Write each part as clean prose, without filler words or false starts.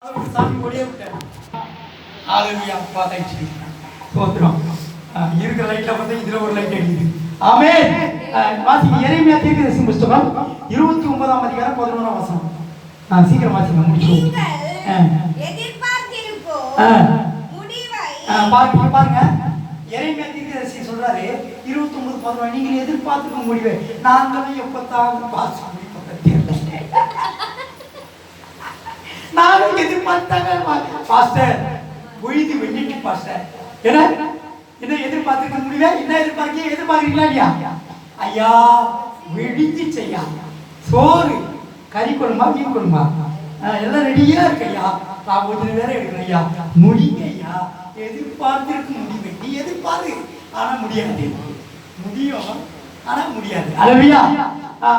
சாமி ஓடியே விட்டேன். ஆளுமையா அப்பா லைட் சோத்திரம் இருக்கிற லைட்ல வந்து இதுல ஒரு லைட் அடிக்குது. ஆமென். வாசிங்க எரேமியா தீர்க்கதரிசி புத்தகம் 29ஆம் அதிகாரம் 11ஆம் வசனம். சீக்கிரம் வாசிங்க முடிச்சு. பாருங்க எரேமியா தீர்க்கதரிசி சொல்றாரு 29:11 நீங்கள் எதிர்பார்த்துக்க முடிவே நாங்களும் எப்பத்தாவது பாஸ் பண்ணி நானும் எதிர்பார்த்தாங்க பாஸ்டர் பொய்து வெள்ளிட்டு பாஸ்டர் என்ன என்ன எதிர்பார்த்துக்க முடியல என்ன எதிர்பார்க்கிறீங்களா இல்லையா ஐயா வெடிஞ்சு செய்யா சோறு கறி குழம்பா மீன் குழம்பா எல்லாம் ரெடியா இருக்கு ஐயா சாப்பிட்டு வேற எடுக்கணும் ஐயா முடிங்க ஐயா எதிர்பார்த்திருக்க முடிவு நீ எதிர்பார்த்து ஆனா முடியாது முடியும் ஆனா முடியாது அல்லையா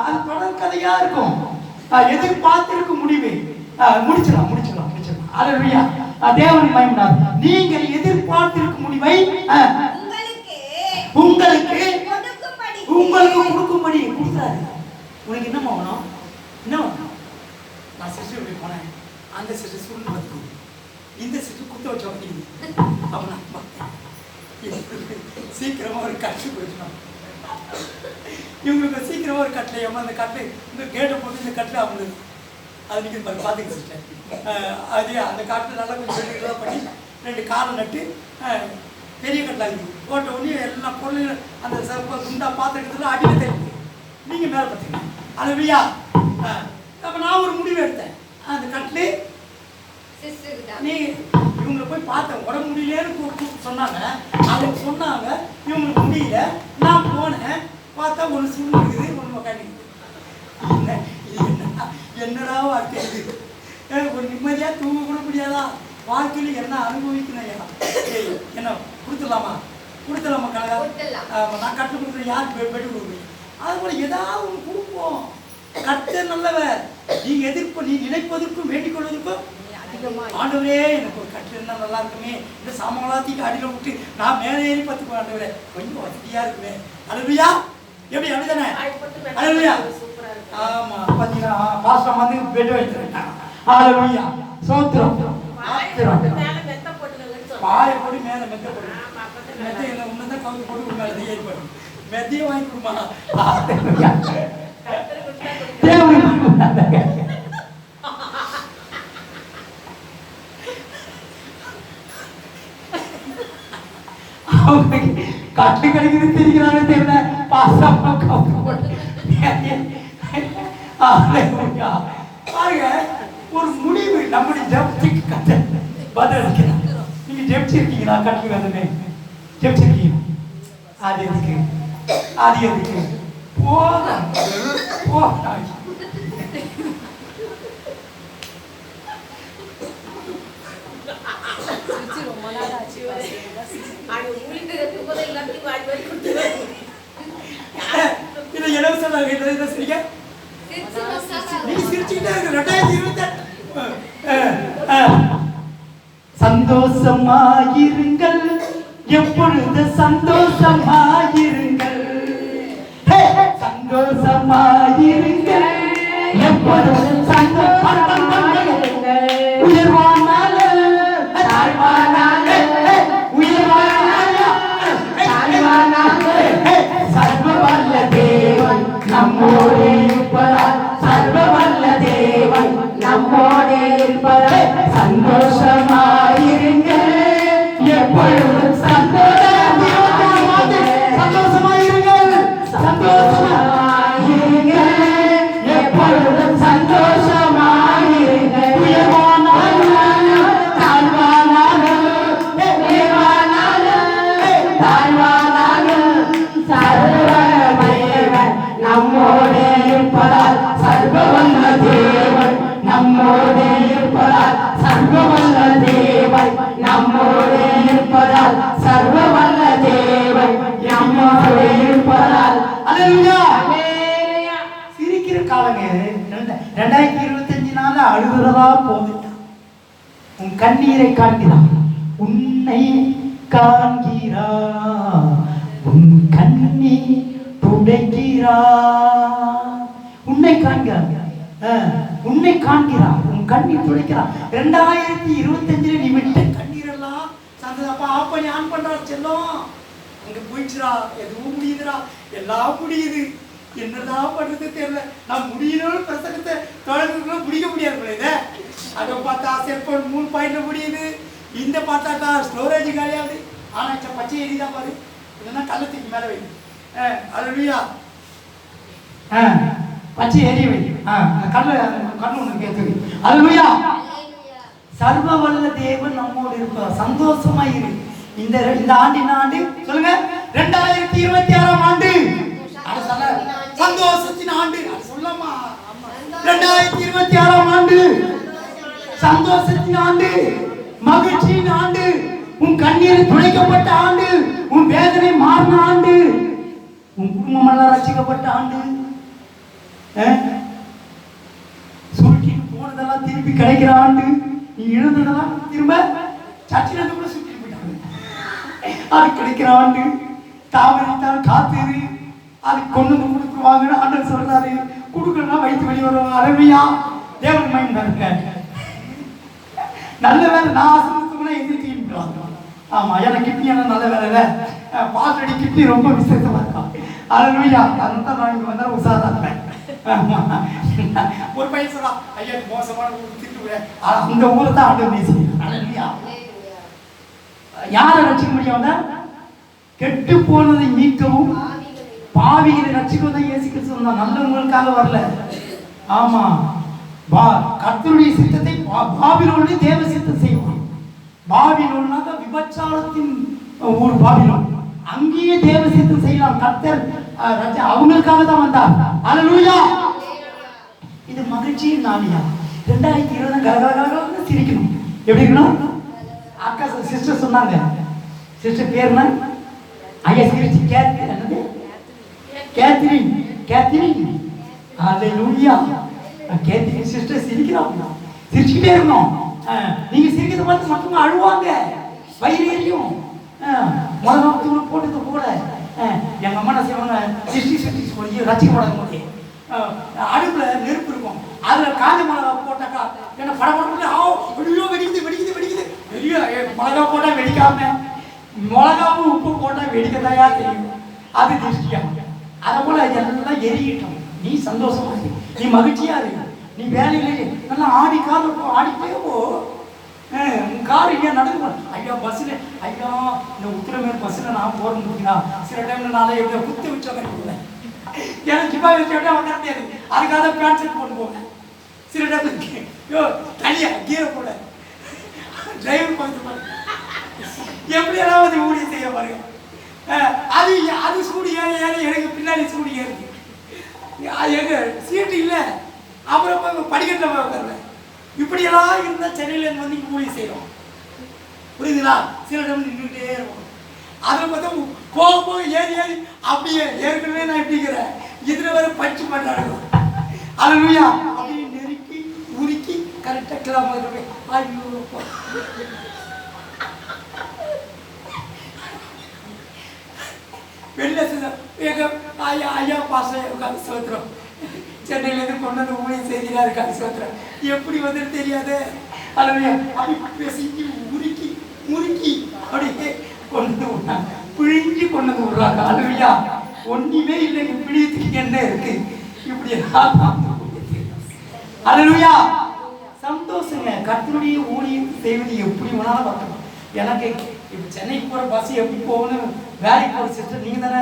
அது தொடர் கதையா இருக்கும் எதிர்பார்த்திருக்க முடிவு முடிச்சிடலாம் அல்லேலூயா தேவன் மகிமைப்படாது நீங்கள் எதிர்பார்த்திருக்கும் முடிவை உங்களுக்கு கொடுக்கும்படி கொடுத்தாரு உனக்கு என்ன வேணும் என்ன வேணும் நான் சிஸ்டர் இப்படி போனேன் அந்த சிஸ்டர் சுருண்டு வந்து இந்த சிஸ்டர் குத்த வச்சு அப்படிங்குது அப்ப நான் சீக்கிரமா ஒரு கட்டு போயிடணும் இவங்களுக்கு சீக்கிரமா ஒரு கட்டில் ஏமா அந்த கட்டு இந்த கேட்டை போட்டு இந்த கட்டில் அவங்களுக்கு அது நீங்கள் பார்த்துக்க சிஸ்டர் அது அந்த காட்டில் நல்லா கொஞ்சம் இதெல்லாம் பண்ணி 2 காலை நட்டு பெரிய கட்டில் இருக்குது போட்ட உடனே எல்லா பொருளையும் அந்த குண்டா பாத்திரத்துல அடியில் தெரியுது நீங்கள் மேலே பார்த்தீங்க அல்லேலூயா அப்போ நான் ஒரு முடிவு எடுத்தேன் அந்த கட்டில் நீ இவங்களை போய் பார்த்தேன் உடம்பு முடியலேன்னு சொன்னாங்க அவங்க சொன்னாங்க இவங்களுக்கு முடியல நான் போனேன் பார்த்தா ஒன்று சுண்ணு இருக்குது ஒன்று உக்காண்டிக்குது என்னடா வாழ்க்கை இது ஒரு நிம்மதியாக தூங்க கூட முடியாதா வாழ்க்கையில் என்ன அனுபவிக்கணும் என்ன கொடுத்துடலாமா கனகா நான் கட்டு கொடுக்குறேன் யார் பெட்டு கொடுக்குறேன் அது போல ஏதாவது ஒன்று கொடுப்போம் கட்ட நல்லவ நீ நீ நினைப்பதற்கும் வேண்டிக் கொள்வதற்கும் ஆண்டவரே எனக்கு ஒரு கட்டு இருந்தால் நல்லா இருக்குமே இந்த சாமானாத்திக்கு அடியில் விட்டு நான் மேலே ஏறி பார்த்துக்கோ ஆண்டவரே கொஞ்சம் வசதியாக இருக்குமே அல்லேலூயா எப்படி அப்படிதானே அல்லேலூயா ஆமா பாத்தீங்கன்னா பாஸ்டர் வந்து பெட் வைத்திருக்காங்க அல்லேலூயா சோத்ரம் பாய போடி மேல மெத்த போடு மெத்த என்ன உன்னதான் கவுந்து போட்டு மேல ஏறி போடு மெத்தையை வாங்கி கொடுமா அல்லேலூயா கட்டு கடிக்கிறது தெரிகிறானே தெரியல பாஸ்டர் கவுந்து போட்டு பாருங்க ஒரு முடிவு நம்முடைய ஜெபத்துக்கு கட்ட பதில் இருக்கிறார் நீங்க ஜெபிச்சிருக்கீங்களா கட்டி வந்தனே ஜெபிச்சிருக்கீங்க அது எதுக்கு போதும் இதை என்ன சொன்னாங்க சந்தோஷமாயிருங்கள் எப்பொழுது சந்தோஷமாயிருங்கள் சந்தோஷமாயிருங்கள் எப்பொழுது சந்தோஷமாயிருங்கள் உயர்வானாலும் சர்வவல்ல தேவன் நம்மோடு இருப்பதால் சர்வவல்ல தேவன் நம்மோடு இருப்பதால் சந்தோஷமாயிருங்க எப்பொழுதும் சந்தோஷமாயிருங்கள் எப்பொழுதும் சந்தோஷமாயிருங்க நம்மோடு இருப்பதால் சர்வவல்ல தேவன் நம்மோடு இருப்பதால் சர்வவல்ல தேவன் நம்மோடு இருப்பதால் சர்வவல்ல தேவன் நம்மோடு இருப்பதால் அல்லேலூயா சிரிக்கிற காலங்க 2025 நாள் அழுகிறதா போகுது உன் கண்ணீரை காண்கிறான் உன்னை காண்கிறா உன் கண்ணீர் துடைக்கிறா உன்னை காண்கிறான் உன்னை காண்கிறார், உன் கண்ணீர் துடைக்கிறார். 2025 நீ விட்ட கண்ணீர் எல்லாம் அப்பா ஆப்ப நீ ஆன் பண்றா செல்லும். அங்க போயிடுச்சுடா, எதுவும் முடியுதுடா, எல்லாம் முடியுது. என்னதான் பண்றது தெரியல. நான் முடியணும்னு பிரசங்கத்தை தொடர்ந்து முடிக்க முடியாது. இதை அதை பார்த்தா செல்போன் 3 பாயிண்ட்ல முடியுது. இந்த பார்த்தாக்கா ஸ்டோரேஜ் காலியாகுது. ஆனா பச்சை எரிதான் பாரு, இல்லைன்னா கள்ளத்துக்கு மேல வை. அல்லேலூயா, பச்சை எரிய வை. கண்ணு ஒன்று கேட்குது. அல்லேலூயா, சர்வ வல்ல தேவன் நம்மோடு இருப்பார். சந்தோஷமா இரு. இந்த ஆண்டின் ஆண்டு சொல்லுங்க 2026ஆம் ஆண்டு சந்தோஷத்தின் ஆண்டு. சொல்லமா 2026ஆம் ஆண்டு சந்தோஷத்தின் ஆண்டு, மகிழ்ச்சியின் ஆண்டு, உன் கண்ணீர் துடைக்கப்பட்ட ஆண்டு, உன் வேதனை மாறின ஆண்டு, உன் குடும்பம் எல்லாம் ரசிக்கப்பட்ட ஆண்டு. சுருட்டிட்டு போனதெல்லாம் திருப்பி கிடைக்கிற ஆண்டு. நீ இழந்ததெல்லாம் திரும்ப சச்சிலிருந்து கூட சுற்றி போயிட்டாங்க. அது கிடைக்கிற ஆண்டு. தாமதித்தால் காத்திரு, அது கொண்டு வந்து கொடுத்துருவாங்கன்னு ஆண்டவர் சொல்றாரு. கொடுக்கலாம் வைத்து வெளியே வருவாங்க. அல்லேலூயா, தேவன் மகிமை இருக்க. நல்ல வேலை நான் ஆசிரியத்துக்குன்னா எதிர்த்து. ஆமா, எனக்கு கிட்னி எல்லாம் நல்ல வேலை இல்லை. பால்ரெடி கிட்னி ரொம்ப விசேஷமா இருக்கா. அல்லேலூயா, அதனால நான் இங்க வந்தா உசாரா இருப்பேன். ஒரு பையன் சொல்றா, ஐயா மோசமான திட்டு, அந்த ஊரை தான் ஆண்டவர் நேசிக்கிறார். அல்லேலூயா, யாரை ரட்சிக்க முடியும்? கெட்டு போனதை மீட்கவும் பாவிகளை ரட்சிக்கவும் தான் இயேசு கிறிஸ்து வந்தார். நல்லவங்களுக்காக வரல. ஆமா, கர்த்தருடைய சித்தத்தை பாபிலோனிலே தேவ சித்தம் செய்வான். பாபிலோன்னாக விபச்சாரத்தின் ஒரு பாபிலோன். அங்கேயே தேவ சித்தம் செய்யலாம். கர்த்தர் அவங்களுக்காக தான் வந்தார். அல்லேலூயா, இது மகிழ்ச்சியின் நாளியா. 2020 கலகலகலன்னு சிரிக்கணும். எப்படி இருக்கணும்? அக்கா சிஸ்டர் சொன்னாங்க. சிஸ்டர் பேர் என்ன? ஐயா சிரிச்சு கேத்ரின். அல்லேலூயா, கேத்ரின் சிஸ்டர் சிரிக்கிறாங்க. சிரிச்சுக்கிட்டே இருக்கணும். நீங்க சிரிக்கிறத பார்த்து மற்றவங்க அழுவாங்க, வயிறு எரியும். மிளகா தூள் போட்டு போட எங்க அம்மா என்ன செய்வாங்க, சிரிச்சு போய் ரசிக்கப்படாத போது அடுப்புல நெருப்பு இருக்கும். அதுல காஞ்ச மிளகா போட்டாக்கா என்ன படப்பட வெளியோ வெடிக்குது வெளியோ. மிளகா போட்டா வெடிக்காம, மிளகாவும் உப்பு போட்டா வெடிக்கதாயா தெரியும். அது திருஷ்டியா. அதை போல எல்லாம் எரியிட்டோம். நீ சந்தோஷமா இரு, நீ மகிழ்ச்சியா இரு. நீ வேலையிலே நல்லா ஆடி காரில் ஆடிட்டே போ. கார் ஐயா நடந்து ஐயா பஸ்ஸில் ஐயா இந்த உத்திரமேல் பஸ்ஸில் நான் போகிறேன்னு போட்டினா சில டைமில் நான் எவ்வளோ குத்து வச்சோங்க. எனக்கு ஜிப்பா வச்சு விட்டா வர முடியாது. அதுக்காக பேண்ட் ஷர்ட் போட்டு போவேன். சில டைம் யோ தனியா கீரை போட டிரைவர் பார்த்து எப்படியெல்லாம் வந்து ஊழியம் செய்ய பாருங்க. அது சூடு ஏறி எனக்கு பின்னாடி சூடு ஏறுது. எங்க சீட்டு இல்லை. அப்புறம் படிக்கட்டில் போய் உட்காருவேன். இப்படியெல்லாம் இருந்தால் சென்னையிலேருந்து வந்து இங்கே ஊழியம் செய்கிறோம். புரியுதுங்களா? சில டைம் நின்றுட்டே இருக்கும். அதில் பார்த்தா போக ஏறி அப்படியே ஏற்கனவே நான் இப்படிங்கிறேன். இதில் வேற பச்சு பண்ணாடுவோம். அல்லேலூயா, அப்படியே நெருக்கி உருக்கி கரெக்டாக கிளம்ப. ஐயோ வெளில ஐயா பாசம் உட்காந்து சோத்துறோம். சென்னையிலேருந்து கொண்டு வந்து ஊழியம் செய்தியா இருக்காங்க சோத்துறோம். எப்படி வந்துட்டு தெரியாது. அல்லேலூயா, அப்படி பேசிட்டு உருக்கி முறுக்கி அப்படியே கொண்டு விட்டாங்க. பிழிஞ்சு கொண்டு வந்து விடுறாங்க. அல்லேலூயா, ஒன்றுமே இல்லைங்க. பிழியத்துக்கு என்ன இருக்கு? இப்படி அல்லேலூயா, சந்தோஷங்க. கர்த்தருடைய ஊழியம் செய்வது எப்படி வேணாலும் பார்க்கலாம். எனக்கு இப்போ சென்னைக்கு போகிற பஸ் எப்படி போகணும், வேலைக்கு போகிற சிஸ்டர் நீங்கள் தானே.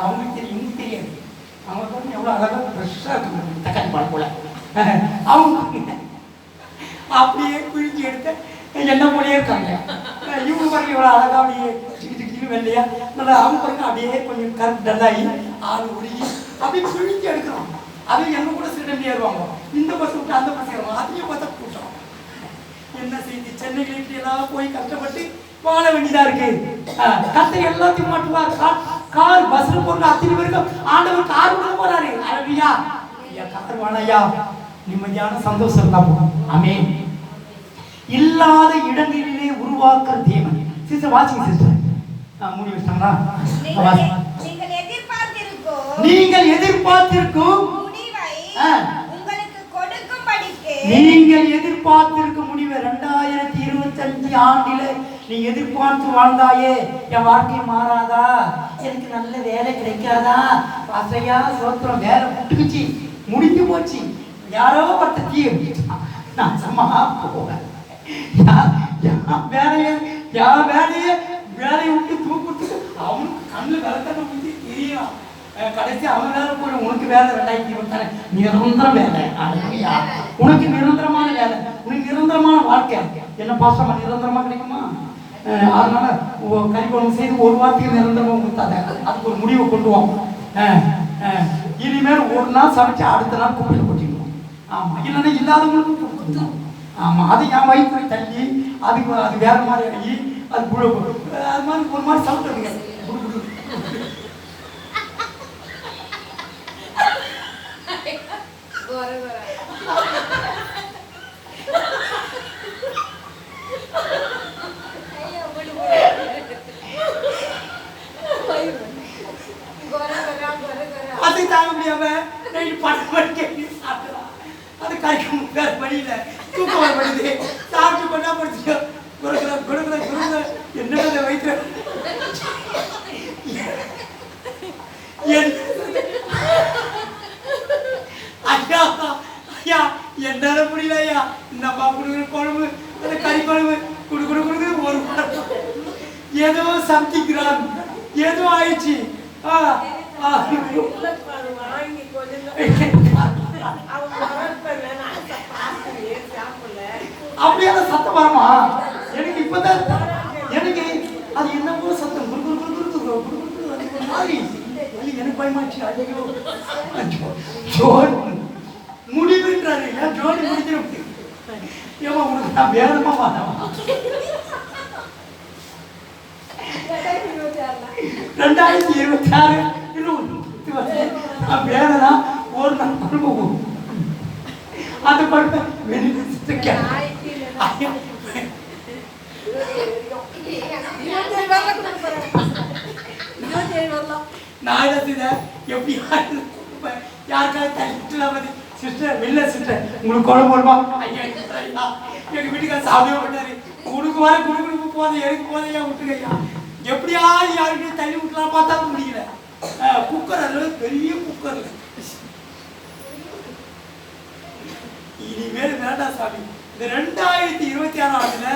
அவங்களுக்கு தெரியும், இவங்களுக்கு தெரியாது. அவங்க வந்து எவ்வளோ அழகாக ஃப்ரெஷ்ஷாக இருக்குங்க தக்காளி பழம் போல. அவங்க அப்படியே பிழிஞ்சு எடுத்து என்ன போலேயே இருக்காங்க. இவங்க பாருங்க எவ்வளோ அழகாக அப்படியே சிக்கிட்டு வெள்ளையா நல்லா. அவங்க பாருங்க அப்படியே கொஞ்சம் கருப்பு டல்லாகி ஆள் உருகி அப்படியே பிழிஞ்சு எடுக்கிறோம். அது எங்க கூட சில டைம் ஏறுவாங்க. இந்த பஸ் விட்டு அந்த பஸ் ஏறுவாங்க. அதையும் பார்த்தா கூட்டம். என்ன செய்தி? சென்னையில் இப்படி எல்லாம் போய் கஷ்டப்பட்டு வாழ வேண்டியதா இருக்கு. கத்தை எல்லாத்தையும் மாட்டுவார். கார் பஸ்ல போற அத்தனை பேருக்கு ஆண்டவர் கார் கூட போறாரு. அல்லேலூயா, ஐயா கார் வாணையா, நிம்மதியான சந்தோஷம் தான். ஆமென். இல்லாத இடங்களிலே உருவாக்குற தேவன். சிஸ்டர் வாசிங்க சிஸ்டர். மூடி வச்சாங்களா? நீங்கள் எதிர்பார்த்திருக்கும் முடிவை உங்களுக்கு நீங்கள் எதிர்பார்த்திருக்க முடிவு 2025 ஆண்டில நீ எதிர்பார்த்து வாழ்ந்தாயே, என் வாழ்க்கை மாறாதா, எனக்கு நல்ல வேலை கிடைக்காதா, அசையா சோத்திரம் வேலை முட்டுக்குச்சு, முடிஞ்சு போச்சு, யாரோ ஒருத்த தீ நான் சமா போவேன், வேலையை விட்டு தூக்குறதுக்கு அவனுக்கு கண்ணு விளக்கத்தை முடிஞ்சு தெரியும். கடைசி அவன் வேலை போய் உனக்கு வேலை 2026 நிரந்தரம் வேலை, உனக்கு நிரந்தரமான வேலை, உனக்கு நிரந்தரமான வாழ்க்கை. என்ன பாசமா நிரந்தரமா கிடைக்குமா? அதனால கறிக்குழம்பு செய்து ஒரு வாரத்துக்கு நிரந்தரமா கொடுத்தாங்க. அதுக்கு ஒரு முடிவை கொண்டு வாங்க. இனிமேல் ஒரு நாள் சமைச்சு அடுத்த நாள் குப்பையில் கொட்டிடுவோம். ஆமா, இல்லைன்னா இல்லாதவங்களுக்கு கொடுத்துருவோம். ஆமா, அது என் வயிற்று தள்ளி அது வேற மாதிரி ஆகி அது அது மாதிரி ஒரு மாதிரி சாப்பிட்டுருங்க. அது தாங்க முடியாம படம் பண்ணி சாப்பிடலாம். அது கறிக்க வழியில தூக்கம் வரப்படுது, சாப்பிட்டு கொண்டா படுத்து என்ன வயிற்று ஐயா ஐயா என்னால முடியல ஐயா. இந்த அம்மா கொடுக்குற குழம்பு, அந்த கறி குழம்பு கொடுக்குற ஒரு ஏதோ சம்திக்கிறான், ஏதோ ஆயிடுச்சு. அப்படியே சத்தம் வரமா? எனக்கு இப்பதான் எனக்கு அது என்னவோ சத்தம் மாதிரி எனக்கு பயமாச்சு. ஐயோ முடிவுன்றாரு, ஜோடி முடிஞ்சிடும். ஏமா உனக்கு நான் வேறமா வாடவா 2026 வேறனா ஒரு நாள் குடும்பம் அது படுத்த நான் எப்படி யாருக்காவது தள்ளிட்டு சிஸ்டர் வெளில சிஸ்டர் உங்களுக்கு குழம்பு வருமா? ஐயா எங்க வீட்டுக்கார சாப்பிடவே மாட்டாரு. உனக்கு வர குடும்பம் போதை எனக்கு போதையா விட்டுருக்கையா, எப்படியாவது யாருக்கிட்டையும் தள்ளி விட்டுலாம் பார்த்தா முடியல. குக்கர் அல்லது பெரிய குக்கர்ல இனிமேல் வேண்டாம் சாமி. இந்த 2026 ஆண்டுல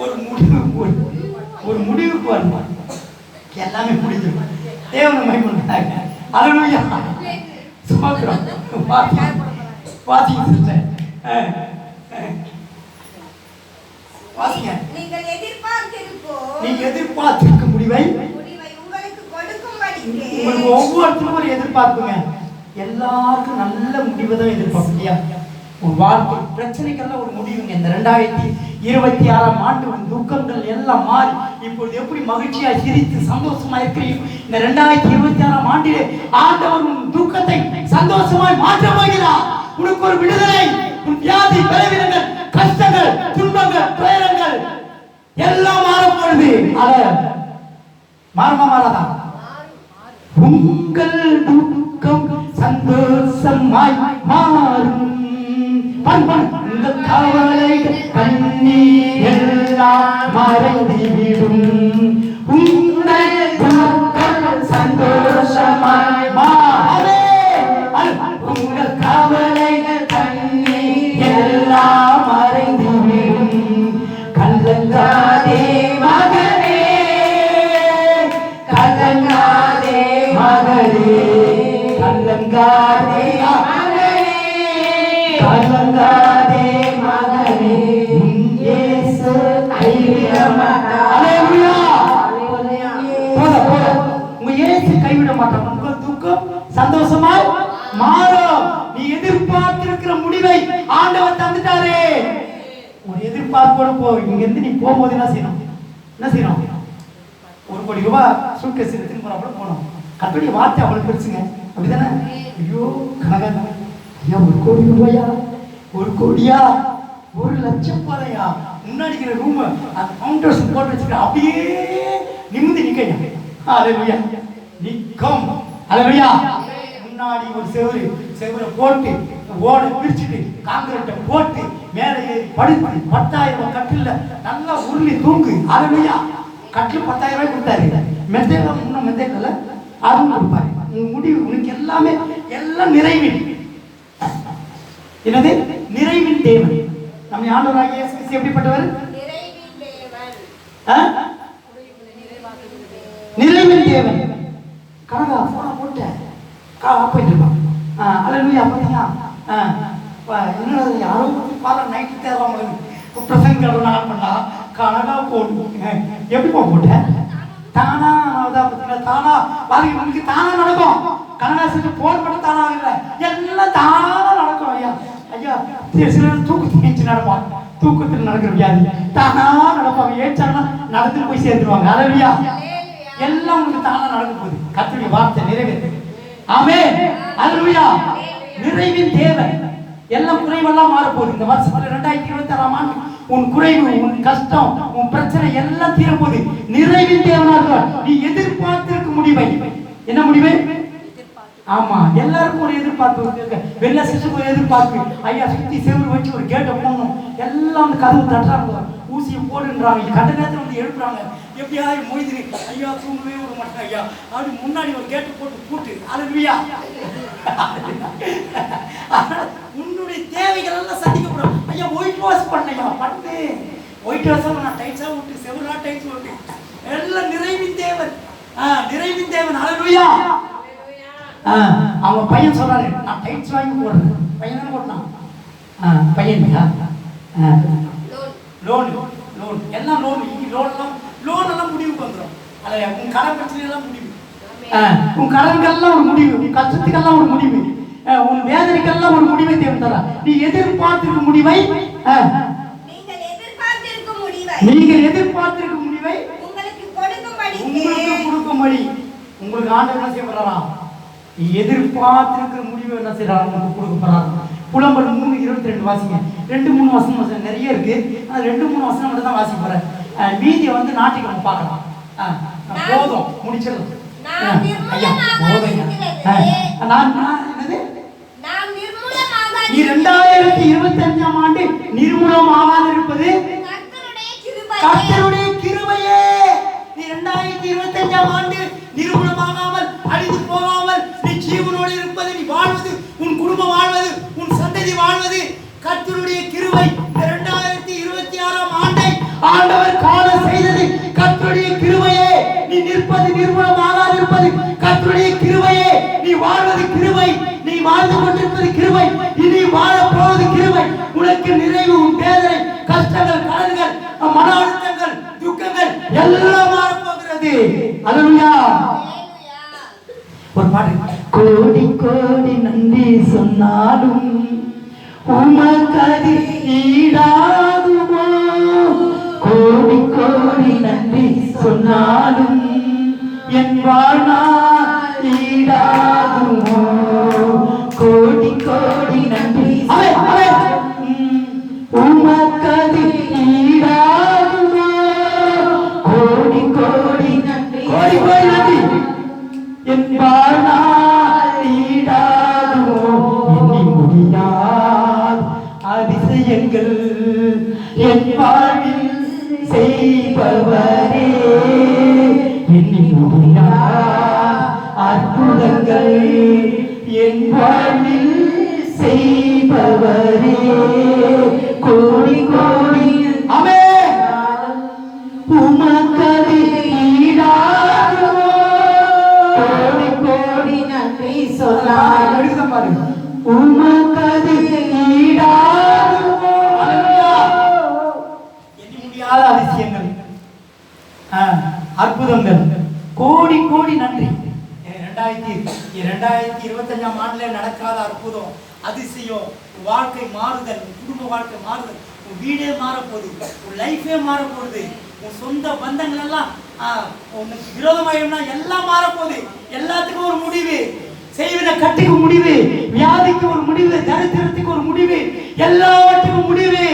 ஒரு முடிவுக்கு வரணும். எல்லாமே முடிஞ்சிடும். தேவனை மகிமைப்படுத்தாங்க. அல்லேலூயா. சுமக்கிறோம் வாசிங்க சிஸ்டர், வாசிங்க. நீங்க எதிர்பார்த்திருக்க முடிவை உங்களுக்கு ஒவ்வொருத்தரும் ஒரு எதிர்பார்ப்புங்க. எல்லாருக்கும் நல்ல முடிவை தான் எதிர்பார்ப்பு இல்லையா? ஒரு வாழ்க்கை பிரச்சனைக்கெல்லாம் ஒரு முடிவுங்க. இந்த 2026 ஆண்டு துக்கங்கள் எல்லாம் மாறி இப்பொழுது எப்படி மகிழ்ச்சியா சிரித்து சந்தோஷமா இருக்கிறீங்க. இந்த 2026 ஆண்டிலே ஆண்டவர் துக்கத்தை சந்தோஷமாய் மாற்ற போகிறார். உனக்கு ஒரு விடுதலை, வியாதி பலவீனங்கள் கஷ்டங்கள் துன்பங்கள் துயரங்கள் எல்லாம் மாறப்போகுது. அத மாறுமா மாறாதா? உங்கள் துக்கம் சந்தோஷமாய் மாறும். உங்கள் கவலைகள் கண்ணீர் எல்லாம் மறைந்துவிடும். உங்கள் துக்கம் சந்தோஷமாய் மாறும். உங்கள் கவலைகள் கண்ணீர் எல்லாம் மறைந்துவிடும். கலங்காதே மகனே, கலங்காதே மகளே, கலங்காதே கலங்காதே மகனே, இயேசு கைவிட மாட்டார். அல்லேலூயா. உங்க இயேசு கைவிட மாட்டார். உங்கள் துக்கம் சந்தோஷமாய் மாறும். நீ எதிர்பார்த்திருக்கிற முடிவை ஆண்டவர் தந்துட்டாரே. ஒரு எதிர்பார்ப்போட போ. இங்க இருந்து நீ போகும்போது என்ன செய்யணும்? 1 கோடி ரூபாய் சூட்கேஸ் எடுத்துன்னு போறப்ப போனோம். கர்த்தருடைய வார்த்தை அவ்வளவு பெருசுங்க, அப்படிதானே? ஐயோ கனகா ஐயா 1 கோடி ரூபாயா, 1 கோடியா, 1 லட்சம் போதையா, முன்னாடிக்கிற ரூம் அந்த கவுண்டர்ஸ் போட்டு வச்சுக்க அப்படியே நிமிந்து நிக்கணும். அல்லேலூயா. நிக்கும். அல்லேலூயா. முன்னாடி ஒரு செவுரை போட்டு ஓட பிரிச்சுட்டு காங்கிரீட்டை போட்டு மேலே ஏறி படுத்து 10,000 கட்டில் நல்லா உருளி தூங்கு. அருமையா கட்டில் 10,000 கொடுத்தாரு. மெத்தையில முன்ன மெத்தைக்கல அதுவும் கொடுப்பாரு. முடிவு உனக்கு எல்லாமே எல்லாம் நிறைவின் என்னது நிறைவின் தேவன். நம்ம ஆண்டவராகிய இயேசு கிறிஸ்து எப்படிப்பட்டவர்? நிறைவின் தேவன். கனகா போன போட்ட போயிட்டு இருப்பான். அல்லேலூயா. அப்படியா என்னோட யாரோ பாரு நைட்டு தேவை பிரசங்க நாள் பண்ணா கனகா போடும். எப்படி போட்டேன் தானா தானா பாருங்க உங்களுக்கு தானா நடக்கும். கனகாசுக்கு போன் பண்ண தானா இல்லை எல்லாம் தானா நடக்கும். ஐயா ஐயா சில தூக்கத்தில் ஏஞ்சி நடப்பான். தூக்கத்தில் நடக்கிற வியாதி தானா நடப்பாங்க. ஏச்சாங்கன்னா நடந்து போய் சேர்ந்துருவாங்க. அல்லேலூயா. எல்லாம் உங்களுக்கு தானா நடக்க போகுது. கர்த்தருடைய வார்த்தை நிறைவேறு. ஆமென். அல்லேலூயா. நிறைவின் தேவன். எல்லாம் குறைவெல்லாம் மாறப்போகுது. இந்த வருஷத்துல 2026ஆம் ஆண்டு உன் குறைவு உன் கஷ்டம் உன் பிரச்சனை எல்லாம் தீரப்போகுது. நிறைவின் தேவனாக நீ எதிர்பார்த்திருக்கும் முடிவை என்ன முடிவு? ஆமா எல்லாருக்கும் ஒரு எதிர்பார்ப்பு. வெள்ள சிசுக்கு ஒரு எதிர்பார்ப்பு. ஐயா சுத்தி செவ்வறு வச்சு ஒரு கேட்டை போடணும். எல்லாம் அந்த கதவு தட்டுறாங்க. ஊசியை போடுன்றாங்க. கண்ட நேரத்தில் வந்து எழுப்புறாங்க. எப்படியாவது மொய்திரி ஐயா தூங்கவே விட மாட்டேன் ஐயா அப்படி முன்னாடி ஒரு கேட்டு போட்டு பூட்டு. அல்லேலூயா. உன்னுடைய தேவைகள் எல்லாம் சந்திக்கப்படும். ஐயா ஒயிட் வாஷ் பண்ணையா பண்ணு. ஒயிட் வாஷ் நான் டைட்ஸா விட்டு செவ்வறா டைட்ஸ் விட்டு எல்லாம் நிறைவின் தேவன். நிறைவின் தேவன். அல்லேலூயா. அவங்க பையன் சொல்றாரு நான் டைட்ஸ் வாங்கி போடுறேன். பையன் தானே போட்டான். பையன் லோன் லோன் எல்லாம் லோன் எல்லாம் முடிவுக்கு வந்துடும். அல்ல உன் கடன் பிரச்சனை எல்லாம் முடிவு. உன் கடன்கள்லாம் ஒரு முடிவு. உன் கஷ்டத்துக்கெல்லாம் ஒரு முடிவு. உன் வேதனைக்கெல்லாம் ஒரு முடிவை தேவன் தரா. நீ எதிர்பார்த்திருக்கும் முடிவை நீங்கள் எதிர்பார்த்திருக்கும் முடிவை உங்களுக்கு கொடுக்கும்படி உங்களுக்கு ஆண்டவர் என்ன செய்யப்படுறா? எதிர்பார்த்திருக்கிற முடிவு என்ன செய்யறாரு? உங்களுக்கு கொடுக்கப்படுறாரு. புலம்பல் 3:22 வாசிங்க. 2-3 வசனம் நிறைய இருக்கு. ஆனால் 2-3 வசனம் மட்டும் தான் வாசிக்க போறேன். மீதியை வந்து நாட்டுக்கு பார்க்கலாம். போதும் முடிச்சிடலாம். நீ 2025ஆம் ஆண்டு நிர்மூலமாகாது இருப்பது கர்த்தருடைய கிருபையே. நீ 2025ஆம் ஆண்டு நிர்மூலமாகாமல் அழிந்து போகாமல் நீ ஜீவனோடு இருப்பது, நீ வாழ்வது, உன் குடும்பம் வாழ்வது, உன் சந்ததி வாழ்வது கர்த்தருடைய கிருபை. 2026ஆம் ஆண்டை ஆண்டவர் காண செய்தது கர்த்தருடைய கிருபையே. நீ நிற்பது நிர்மூலமாகாது இருப்பது கர்த்தருடைய கிருபையே. நீ வாழ்வது கிருபை. நீ வாழ்ந்து கொண்டிருப்பது கிருபை. இனி வாழ போவது கிருபை. உனக்கு நிறைவு உன் வேதனை கஷ்டங்கள் கடன்கள் மன அழுத்தங்கள் துக்கங்கள் எல்லாம் மாற போகிறது. அல்லேலூயா. ஒரு பாட்டு. கோடி கோடி நன்றி சொன்னாலும் உமக்கது ஈடாகுமோ? கோடி கோடி நன்றி சொன்னாலும் என் வாழ்நாள் ஈடாகுமோ? கோடி கோடி நன்றி உமக்கது ஈடாகுமோ? கோடி கோடி நன்றி கோடி கோடி நன்றி என் வாழ்நாள் ஈடாகுமோ? எண்ணி முடியாது அதிசயங்கள் என் வாழ்வில் செய்பவரே. எண்ணி முடியாது அற்புதங்கள் என் வாழ்வில் செய்பவரே. கோடி கோடி ஆமென் உமக்கது ஈடாகுமோ? கோடி கோடி நன்றி சொல்லாய் எடுக்க பாருங்க. உமக்கது ஈடாகுமோ? அல்லேலூயா. எண்ணி முடியாத அதிசயங்கள் அற்புதங்கள் கோடி கோடி நன்றி. 2025ஆம் ஆண்டுல நடக்காத அற்புதம் அதிசயம் வாழ்க்கை மாறுதல், குடும்ப வாழ்க்கை மாறுதல், உன் வீடே மாறப்போகுது, உன் லைஃபே மாறப்போகுது, உன் சொந்த பந்தங்கள் எல்லாம் உனக்கு விரோதமாயிடும்னா எல்லாம் மாறப்போகுது. எல்லாத்துக்கும் ஒரு முடிவு. செய்வன கட்டிக்கு முடிவு, வியாதிக்கு ஒரு முடிவு, தரித்திரத்துக்கு ஒரு முடிவு, எல்லாவற்றுக்கும் முடிவு.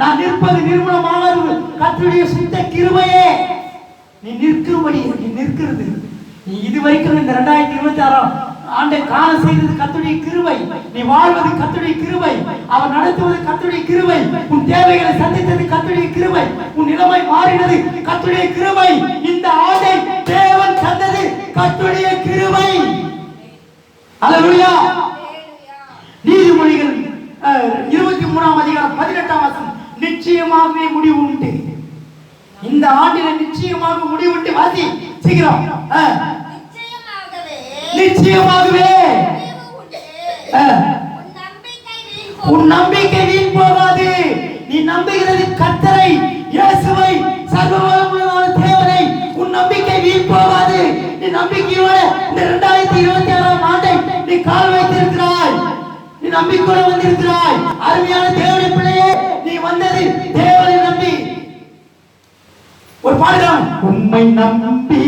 நான் நிற்பது நிர்மூலமாகாது கர்த்தருடைய சுத்த கிருபையே. நீ நிற்கும்படி நீ நிற்கிறது. நீ இதுவரைக்கும் இந்த 2026 ஆண்டை காண செய்தது கர்த்தருடைய கிருபை. நீ வாழ்வது கர்த்தருடைய கிருபை. அவர் நடத்துவது கர்த்தருடைய கிருபை. உன் தேவைகளை சந்தித்தது கர்த்தருடைய கிருபை. உன் நிலைமை மாறினது கர்த்தருடைய கிருபை. இந்த ஆண்டை தேவன் தந்தது கர்த்தருடைய கிருபை. அல்லேலூயா. நீதிமொழிகள் 23ஆம் அதிகாரம் 18ஆம் வசனம். நிச்சயமாகவே முடிவு உண்டு. இந்த ஆண்டில் நிச்சயமாக முடிவு உண்டு. வாசி சீக்கிரம். நிச்சயமாகவே உன் நம்பிக்கை வீண் போகாது. நீ நம்புகிறது கர்த்தரை, இயேசுவை, சர்வவல்லமையுள்ள தேவனை. உன் நம்பிக்கை வீண் போகாது. நீ நம்பிக்கையோட இந்த 2026ஆம் ஆண்டை நீ கால் வைத்திருக்கிறாய். நீ நம்பிக்கையோட வந்திருக்கிறாய். அருமையான தேவனுடைய பிள்ளையே, நீ வந்தது தேவனை நம்பி. ஒரு பாடலாம். உம்மை நம்பி